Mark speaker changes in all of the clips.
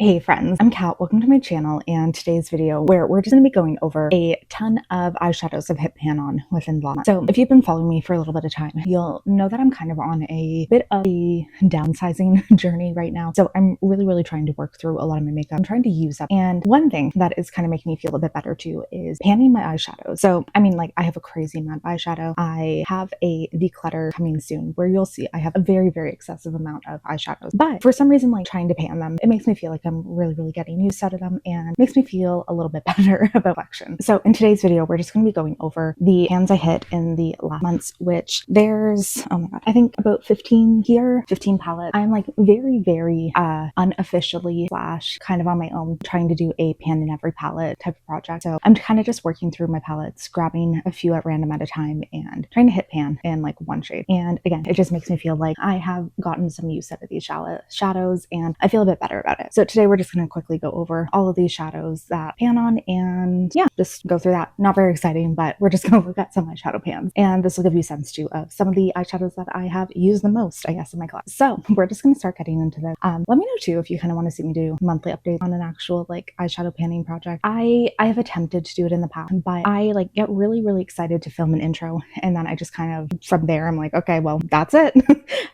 Speaker 1: Hey friends, I'm Kat. Welcome to my channel and today's video where we're just going to be going over a ton of eyeshadows I've hit pan on within Vlogmas. So if you've been following me for a little bit of time, you'll know that I'm kind of on a bit of a downsizing journey right now. So I'm really trying to work through a lot of my makeup. I'm trying to use up. And one thing that is kind of making me feel a bit better too is panning my eyeshadows. So I mean, like, I have a crazy amount of eyeshadow. I have a declutter coming soon where you'll see I have a very excessive amount of eyeshadows. But for some reason, like, trying to pan them, it makes me feel like I'm really getting used out of them and makes me feel a little bit better about collection. So in today's video, we're just going to be going over the pans I hit in the last months, which there's, oh my god, I think about 15 here, 15 palettes. I'm like very unofficially slash kind of on my own trying to do a pan in every palette type of project. So I'm kind of just working through my palettes, grabbing a few at random at a time and trying to hit pan in like one shade. And again, it just makes me feel like I have gotten some use out of these shadows and I feel a bit better about it. So today we're just going to quickly go over all of these shadows that pan on and yeah, just go through that. Not very exciting, but we're just going to look at some eyeshadow pans and this will give you a sense too of some of the eyeshadows that I have used the most, I guess, in my class. So we're just going to start getting into this. Let me know too if you kind of want to see me do monthly updates on an actual like eyeshadow panning project. I have attempted to do it in the past, but I like get really excited to film an intro and then I just kind of from there I'm like, okay, well, that's it.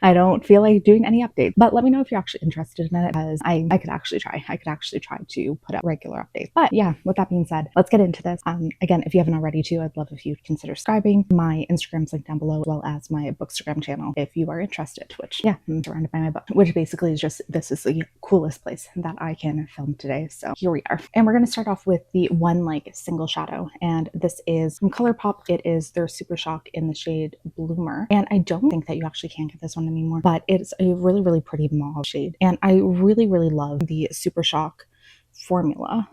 Speaker 1: I don't feel like doing any updates, but let me know if you're actually interested in it because I could actually try. I could actually try to put out regular updates. But yeah, with that being said, let's get into this. Again, if you haven't already too, I'd love if you'd consider subscribing. My Instagram's linked down below, as well as my Bookstagram channel if you are interested, which yeah, I'm surrounded by my book, which basically is just, this is the coolest place that I can film today. So here we are. And we're going to start off with the one like single shadow. And this is from ColourPop. It is their Super Shock in the shade Bloomer. And I don't think that you actually can get this one anymore, but it's a really pretty mauve shade. And I really love the Super Shock formula.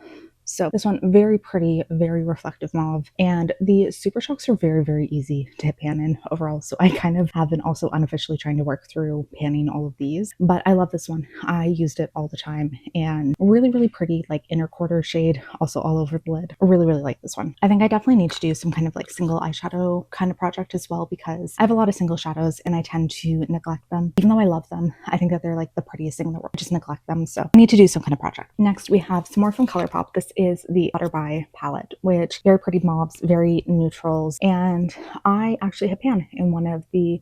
Speaker 1: So this one, very pretty, very reflective mauve, and the Super Shocks are very easy to hit pan in overall. So I kind of have been also unofficially trying to work through panning all of these, but I love this one. I used it all the time and really pretty, like inner quarter shade, also all over the lid. I really like this one. I think I definitely need to do some kind of like single eyeshadow kind of project as well, because I have a lot of single shadows and I tend to neglect them. Even though I love them, I think that they're like the prettiest thing in the world. I just neglect them. So I need to do some kind of project. Next, we have some more from ColourPop. This is the Butterby palette, which very pretty mauves, very neutrals, and I actually hit pan in one of the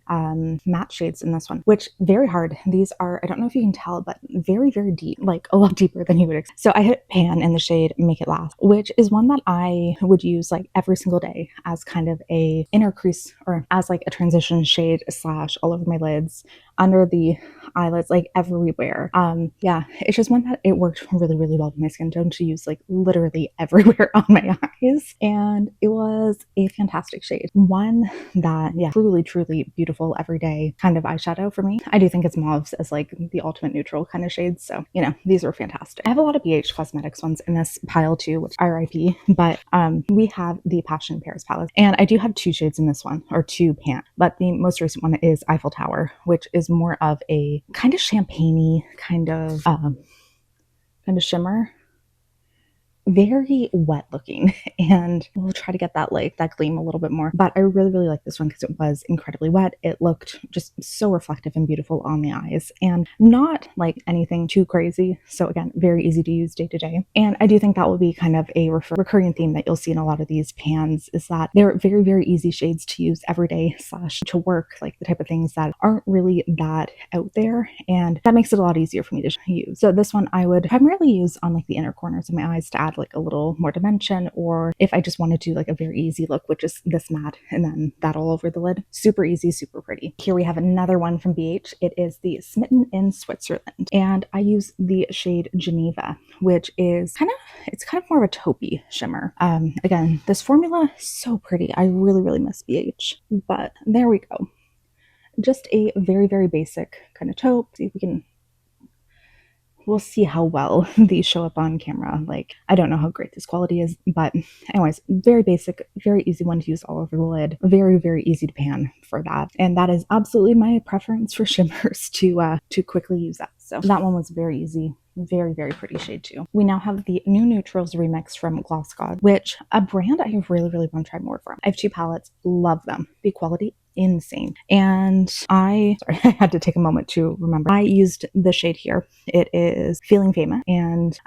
Speaker 1: matte shades in this one, which very hard. These are, I don't know if you can tell, but very deep, like a lot deeper than you would expect. So I hit pan in the shade Make It Last, which is one that I would use like every single day as kind of a inner crease or as like a transition shade slash all over my lids, under the eyelids, like everywhere. Yeah, it's just one that it worked really well with my skin tone to use like literally everywhere on my eyes, and it was a fantastic shade. One that, yeah, truly beautiful everyday kind of eyeshadow for me. I do think it's mauves as like the ultimate neutral kind of shades, so you know, these are fantastic. I have a lot of BH Cosmetics ones in this pile too, which RIP, but we have the Passion Paris palette, and I do have two shades in this one, or two pan, but the most recent one is Eiffel Tower, which is more of a kind of champagne-y kind of shimmer, very wet looking, and we'll try to get that like that gleam a little bit more. But I really like this one because it was incredibly wet. It looked just so reflective and beautiful on the eyes and not like anything too crazy. So again, very easy to use day to day. And I do think that will be kind of a recurring theme that you'll see in a lot of these pans, is that they're very easy shades to use every day slash to work, like the type of things that aren't really that out there, and that makes it a lot easier for me to use. So this one I would primarily use on like the inner corners of my eyes to add like a little more dimension, or if I just wanted to like a very easy look, which is this matte and then that all over the lid. Super easy, super pretty. Here we have another one from BH. It is the Smitten in Switzerland, and I use the shade Geneva, which is kind of more of a taupey shimmer. Again, this formula is so pretty. I really miss BH, but there we go. Just a very basic kind of taupe. See if we can, we'll see how well these show up on camera. Like, I don't know how great this quality is, but anyways, very basic, very easy one to use all over the lid. Very easy to pan for that. And that is absolutely my preference for shimmers to quickly use up. So that one was very easy Very, very pretty shade too. We now have the New Neutrals Remix from Gloss God, which a brand I really, really want to try more from. I have 2 palettes, love them. The quality, insane. And sorry, I had to take a moment to remember. I used the shade here. It is Feeling Famous. And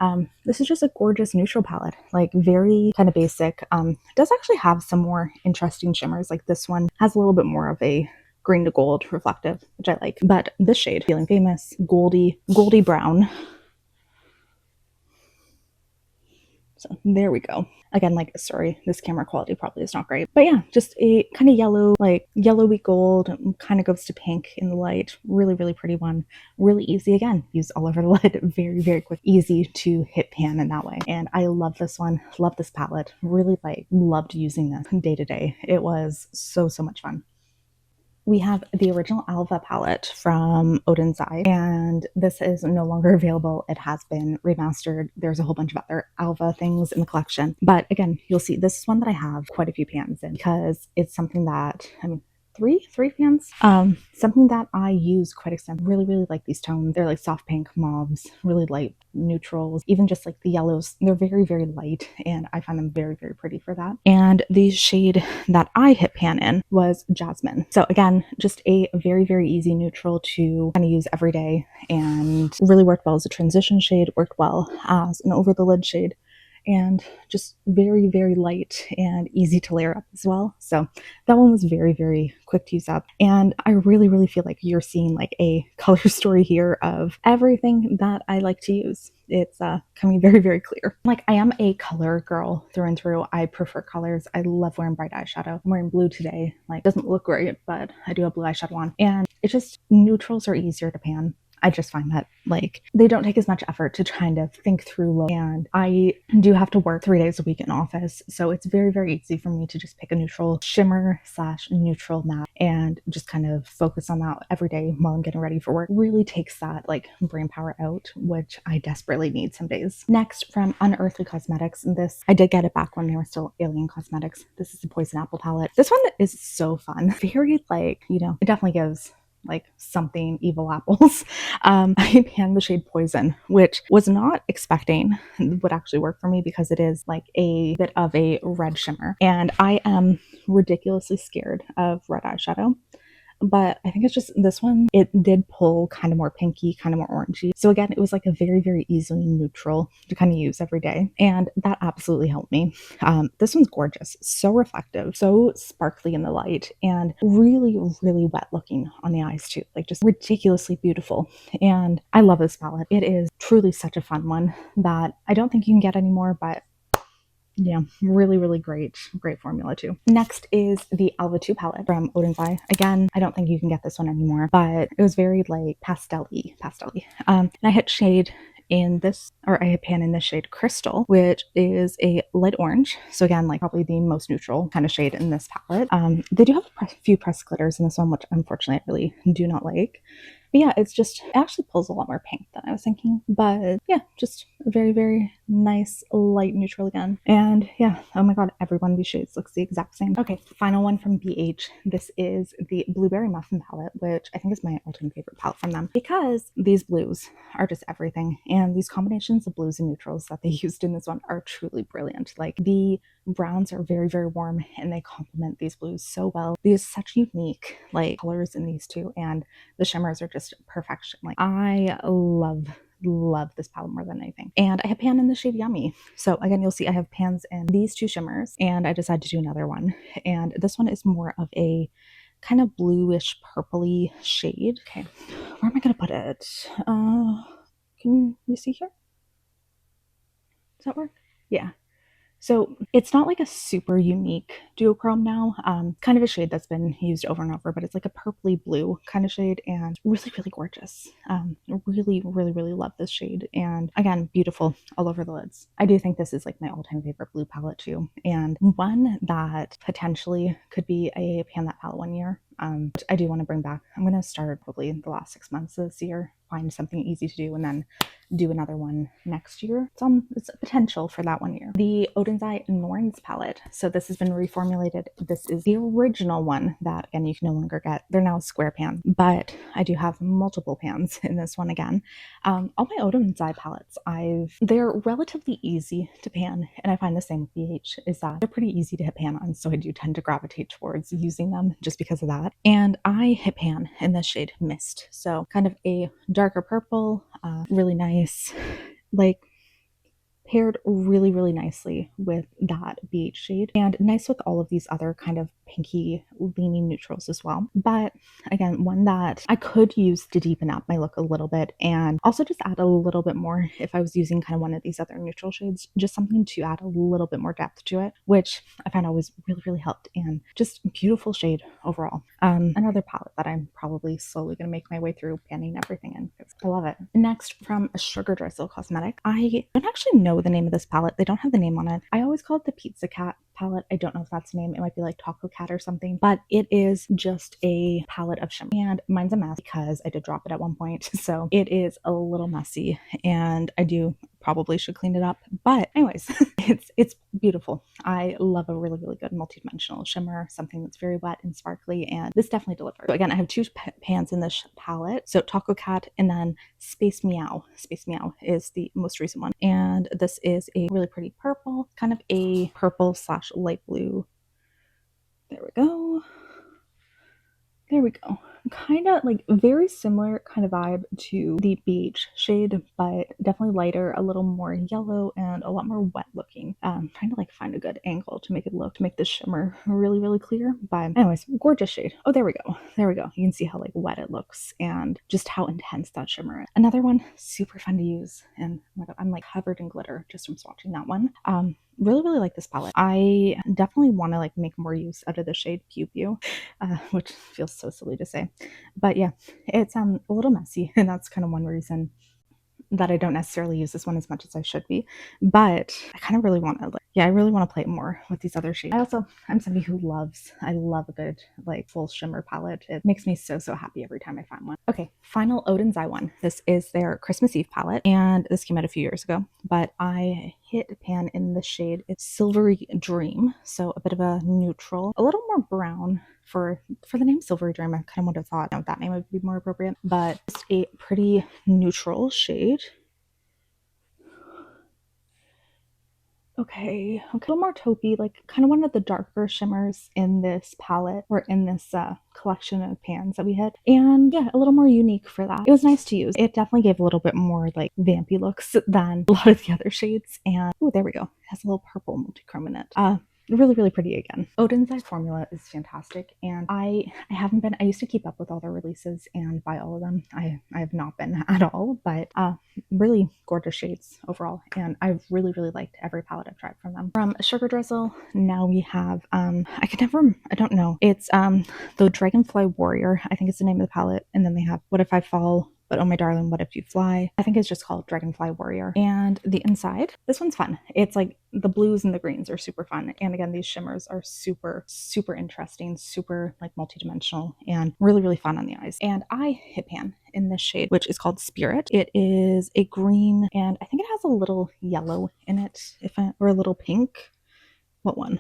Speaker 1: this is just a gorgeous neutral palette, like very kind of basic. It does actually have some more interesting shimmers. Like this one has a little bit more of a green to gold reflective, which I like. But this shade, Feeling Famous, goldy brown. So there we go. Again, like, sorry, this camera quality probably is not great. But yeah, just a kind of yellow, like yellowy gold, kind of goes to pink in the light. Really, really pretty one. Really easy, again, used all over the lid. Very, very quick. Easy to hit pan in that way. And I love this one. Love this palette. Really loved using this day to day. It was so much fun. We have the original Alva palette from Odin's Eye, and this is no longer available. It has been remastered. There's a whole bunch of other Alva things in the collection. But again, you'll see this is one that I have quite a few pans in because it's something that, I mean, three pans. Something that I use quite extensively. Really like these tones. They're like soft pink mauves, really light neutrals, even just like the yellows. They're very, very light, and I find them very, very pretty for that. And the shade that I hit pan in was Jasmine. So again, just a very, very easy neutral to kind of use every day, and really worked well as a transition shade, worked well as an over the lid shade, and just very, very light and easy to layer up as well. So that one was very, very quick to use up. And I really, really feel like you're seeing like a color story here of everything that I like to use. It's coming very, very clear. Like, I am a color girl through and through. I prefer colors. I love wearing bright eyeshadow. I'm wearing blue today. Like, doesn't look great, but I do have blue eyeshadow on. And it's just, neutrals are easier to pan. I just find that like they don't take as much effort to kind of think through look. And I do have to work 3 days a week in office, so it's very, very easy for me to just pick a neutral shimmer / neutral matte and just kind of focus on that every day while I'm getting ready for work. Really takes that like brain power out, which I desperately need some days. Next, from Unearthly Cosmetics, this I did get it back when they were still Alien Cosmetics. This is the Poison Apple palette. This one is so fun. Very like, you know, it definitely gives like something evil apples. I panned the shade Poison, which was not expecting would actually work for me because it is like a bit of a red shimmer, and I am ridiculously scared of red eyeshadow. But I think it's just this one, it did pull kind of more pinky, kind of more orangey. So again, it was like a very, very easily neutral to kind of use every day. And that absolutely helped me. This one's gorgeous, so reflective, so sparkly in the light, and really, really wet looking on the eyes too. Like, just ridiculously beautiful. And I love this palette. It is truly such a fun one that I don't think you can get anymore, but yeah, really, really great formula too. Next is the Alva 2 palette from Odin's Eye. Again, I don't think you can get this one anymore, but it was very like pastel-y. And I hit shade in this, or I hit pan in this shade Crystal, which is a light orange. So again, like probably the most neutral kind of shade in this palette. They do have a few pressed glitters in this one, which unfortunately I really do not like. But yeah, it's just, it actually pulls a lot more pink than I was thinking. But yeah, just a very, very nice light neutral again. And yeah, oh my god, every one of these shades looks the exact same. Okay, final one from BH. This is the Blueberry Muffin palette, which I think is my ultimate favorite palette from them, because these blues are just everything. And these combinations of blues and neutrals that they used in this one are truly brilliant. Like, the browns are very, very warm, and they complement these blues so well. These such unique like colors in these two, and the shimmers are just perfection. Like, I love this palette more than anything. And I have pan in the shade Yummy. So again, you'll see I have pans in these two shimmers, and I decided to do another one. And this one is more of a kind of bluish purpley shade. Okay, where am I gonna put it? Can you see here? Does that work? Yeah. So it's not like a super unique duochrome now, kind of a shade that's been used over and over, but it's like a purpley blue kind of shade, and really, really gorgeous. Really, really, really love this shade. And again, beautiful all over the lids. I do think this is like my all-time favorite blue palette too, and one that potentially could be a pan that palette one year. which I do want to bring back. I'm going to start probably the last 6 months of this year, find something easy to do, and then do another one next year. It's a potential for that 1 year. The Odin's Norns palette. So this has been reformulated. This is the original one that, again, you can no longer get. They're now square pans, but I do have multiple pans in this one again. All my Odin's palettes, they're relatively easy to pan, and I find the same with BH, is that they're pretty easy to hit pan on, so I do tend to gravitate towards using them just because of that. And I hit pan in this shade Mist, so kind of a darker purple, really nice, like paired really, really nicely with that BH shade, and nice with all of these other kind of pinky leaning neutrals as well. But again, one that I could use to deepen up my look a little bit, and also just add a little bit more if I was using kind of one of these other neutral shades, just something to add a little bit more depth to it, which I find always really, really helped, and just beautiful shade overall. Another palette that I'm probably slowly going to make my way through panning everything in because I love it. Next, from Sugar Drizzle Cosmetic, I don't actually know the name of this palette. They don't have the name on it. I always call it the Pizza Cat palette. I don't know if that's the name. It might be like Taco Cat or something, but it is just a palette of shimmer, and mine's a mess because I did drop it at one point, so it is a little messy, and I do probably should clean it up, but anyways, it's beautiful. I love a really, really good multi-dimensional shimmer, something that's very wet and sparkly, and this definitely delivers. So again, I have two pans in this palette, so Taco Cat and then Space Meow. Space Meow is the most recent one, and this is a really pretty purple, kind of a purple / light blue. There we go. There we go. Kind of like very similar kind of vibe to the beige shade, but definitely lighter, a little more yellow, and a lot more wet looking. Trying to like find a good angle to make this shimmer really, really clear. But anyways, gorgeous shade. Oh, there we go. There we go. You can see how like wet it looks and just how intense that shimmer is. Another one, super fun to use. And oh my God, I'm like covered in glitter just from swatching that one. Really, really like this palette. I definitely want to like make more use out of the shade Pew Pew, which feels so silly to say, but yeah, it's a little messy, and that's kind of one reason that I don't necessarily use this one as much as I should be, but I kind of really want to I really want to play more with these other shades. I'm somebody who I love a good like full shimmer palette. It makes me so happy every time I find one. Okay, final Odin's one. This is their Christmas Eve palette, and this came out a few years ago, but I hit pan in the shade, it's Silvery Dream, so a bit of a neutral, a little more brown. For the name Silvery Dream, I kind of would have thought that name would be more appropriate, but just a pretty neutral shade. Okay, a little more taupey, like kind of one of the darker shimmers in this palette, or in this collection of pans that we had, and yeah, a little more unique for that. It was nice to use. It definitely gave a little bit more like vampy looks than a lot of the other shades, and oh, there we go. It has a little purple multi-chrome in it. Really, really pretty again. Odin's formula is fantastic, and I haven't been, I used to keep up with all their releases and buy all of them. I have not been at all, but really gorgeous shades overall, and I've really, really liked every palette I've tried from them. From Sugar Drizzle, now we have I don't know, it's the Dragonfly Warrior, I think is the name of the palette, and then they have What If I Fall, But Oh My Darling, What If You Fly. I think it's just called Dragonfly Warrior. And the inside, this one's fun. It's like the blues and the greens are super fun. And again, these shimmers are super, super interesting, super like multi-dimensional, and really, really fun on the eyes. And I hit pan in this shade, which is called Spirit. It is a green, and I think it has a little yellow in it, or a little pink. What one?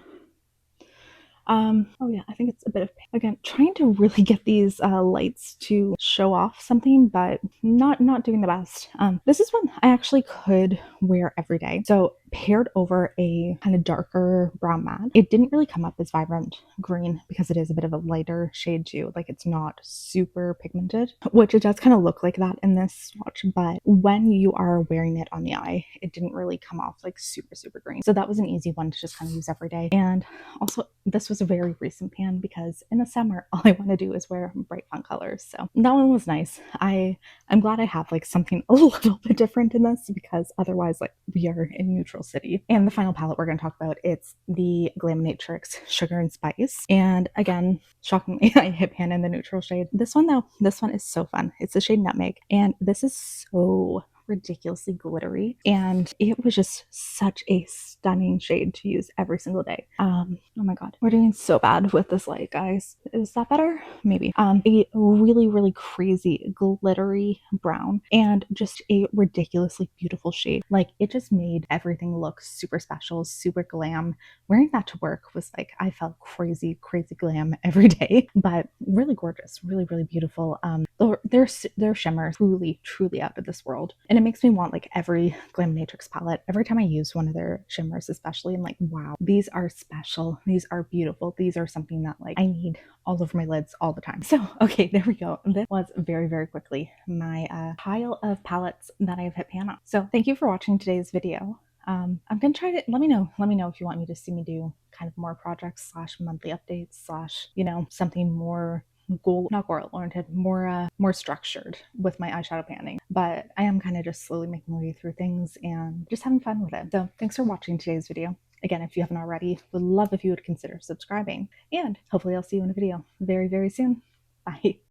Speaker 1: Oh yeah, I think it's a bit of pink. Again, trying to really get these lights to show off something, but not doing the best. This is one I actually could wear every day. So paired over a kind of darker brown matte, it didn't really come up as vibrant green because it is a bit of a lighter shade too. Like it's not super pigmented, which it does kind of look like that in this swatch, but when you are wearing it on the eye, it didn't really come off like super, super green. So that was an easy one to just kind of use every day. And also, this was a very recent pan because in the summer, all I want to do is wear bright fun colors. So that one was nice. I'm glad I have like something a little bit different in this, because otherwise like we are in neutral city. And the final palette we're going to talk about, it's the Glaminatrix Sugar and Spice. And again, shockingly, I hit pan in the neutral shade. This one though, this one is so fun. It's the shade Nutmeg, and this is so ridiculously glittery, and it was just such a stunning shade to use every single day. Oh my god, we're doing so bad with this light, guys. Is that better? Maybe. A really crazy glittery brown and just a ridiculously beautiful shade. Like, it just made everything look super special, super glam. Wearing that to work was like, I felt crazy glam every day, but really gorgeous, really beautiful. Their shimmer is truly out of this world, and it makes me want like every Glam Matrix palette. Every time I use one of their shimmers, especially, I'm like, wow, these are special, these are beautiful, these are something that like I need all over my lids all the time. So okay, there we go. This was very quickly my pile of palettes that I've hit pan on. So thank you for watching today's video. I'm gonna try to let me know if you want me to see me do kind of more projects / monthly updates / something more not goal oriented, more structured with my eyeshadow panning. But I am kind of just slowly making my way through things and just having fun with it. So thanks for watching today's video. Again, if you haven't already, would love if you would consider subscribing, and hopefully I'll see you in a video very soon. Bye.